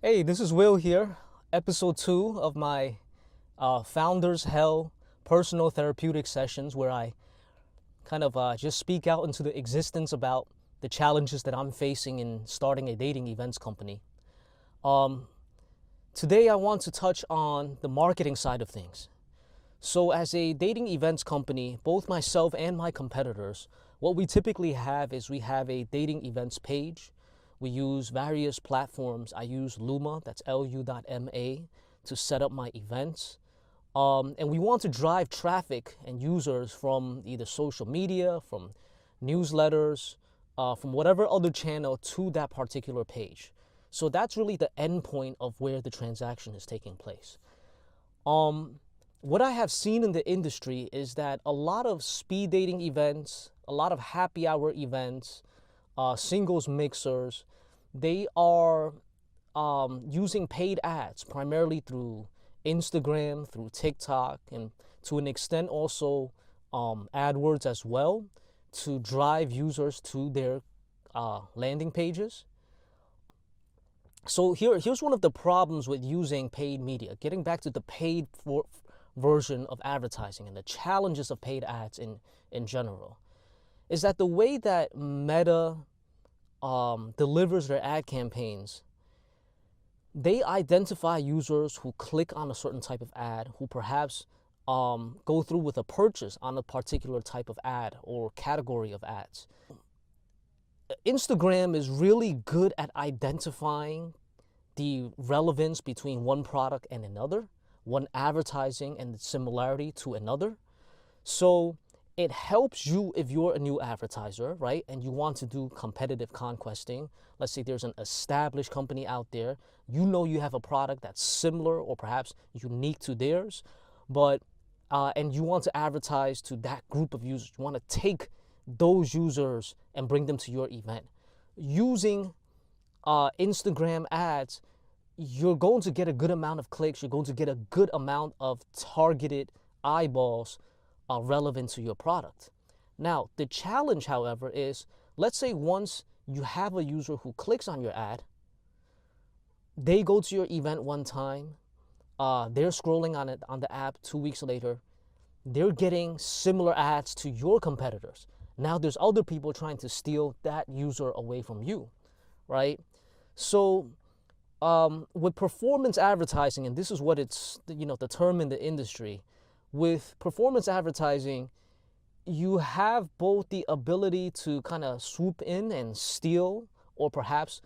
Hey, this is Will here, episode 2 of my Founders Hell personal therapeutic sessions where I kind of just speak out into the existence about the challenges that I'm facing in starting a dating events company. Um, Today, I want to touch on the marketing side of things. So, as a dating events company, both myself and my competitors, what we typically have is we have a dating events page. We use various platforms. I use Luma, that's lu.ma, to set up my events. And we want to drive traffic and users from either social media, from newsletters, from whatever other channel to that particular page. So that's really the end point of where the transaction is taking place. What I have seen in the industry is that a lot of speed dating events, a lot of happy hour events, singles mixers, they are using paid ads primarily through Instagram, through TikTok, and to an extent also AdWords as well to drive users to their landing pages. So here's one of the problems with using paid media. Getting back to the version of advertising and the challenges of paid ads in general, is that the way that Meta delivers their ad campaigns, they identify users who click on a certain type of ad, who perhaps go through with a purchase on a particular type of ad or category of ads. Instagram is really good at identifying the relevance between one product and another, one advertising and the similarity to another. So it helps you if you're a new advertiser, right? And you want to do competitive conquesting. Let's say there's an established company out there. You know you have a product that's similar or perhaps unique to theirs, but and you want to advertise to that group of users. You want to take those users and bring them to your event. Using Instagram ads, you're going to get a good amount of clicks. You're going to get a good amount of targeted eyeballs relevant to your product. Now, the challenge, however, is let's say once you have a user who clicks on your ad, they go to your event one time, they're scrolling on it on the app 2 weeks later, they're getting similar ads to your competitors. Now there's other people trying to steal that user away from you, right? So with performance advertising, and this is what it's, the term in the industry, with performance advertising, you have both the ability to kind of swoop in and steal or perhaps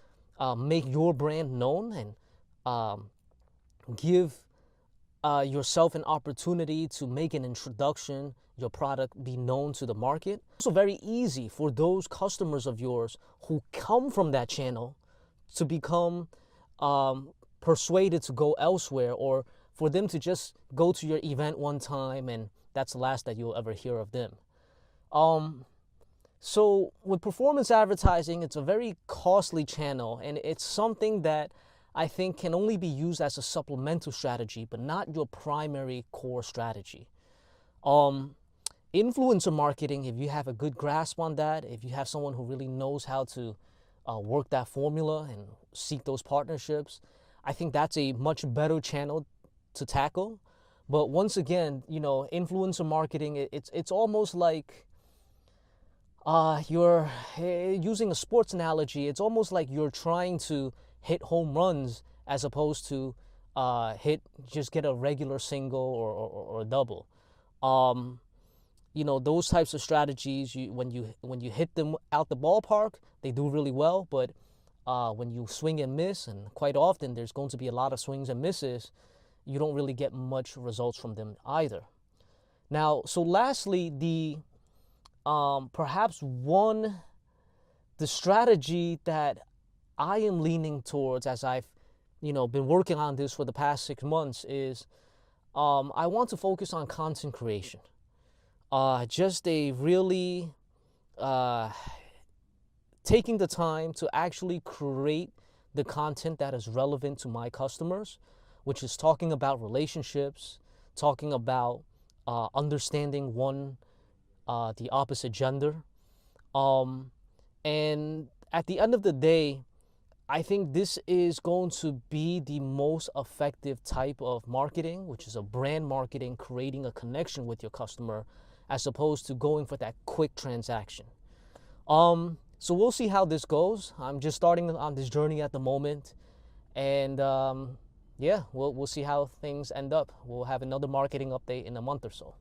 make your brand known and give yourself an opportunity to make an introduction, your product be known to the market. It's also very easy for those customers of yours who come from that channel to become persuaded to go elsewhere, or for them to just go to your event one time and that's the last that you'll ever hear of them. So with performance advertising, it's a very costly channel, and it's something that I think can only be used as a supplemental strategy, but not your primary core strategy. Influencer marketing, if you have a good grasp on that, if you have someone who really knows how to work that formula and seek those partnerships, I think that's a much better channel to tackle. But once again, influencer marketing, it's almost like you're using a sports analogy. It's almost like you're trying to hit home runs as opposed to just get a regular single or a double. Those types of strategies, when you hit them out the ballpark, they do really well. But when you swing and miss, and quite often there's going to be a lot of swings and misses, you don't really get much results from them either. Now, so lastly, the strategy that I am leaning towards as I've been working on this for the past 6 months is I want to focus on content creation. Just a really taking the time to actually create the content that is relevant to my customers, which is talking about relationships, talking about understanding the opposite gender. And at the end of the day, I think this is going to be the most effective type of marketing, which is a brand marketing, creating a connection with your customer as opposed to going for that quick transaction. So we'll see how this goes. I'm just starting on this journey at the moment. And yeah, we'll see how things end up. We'll have another marketing update in a month or so.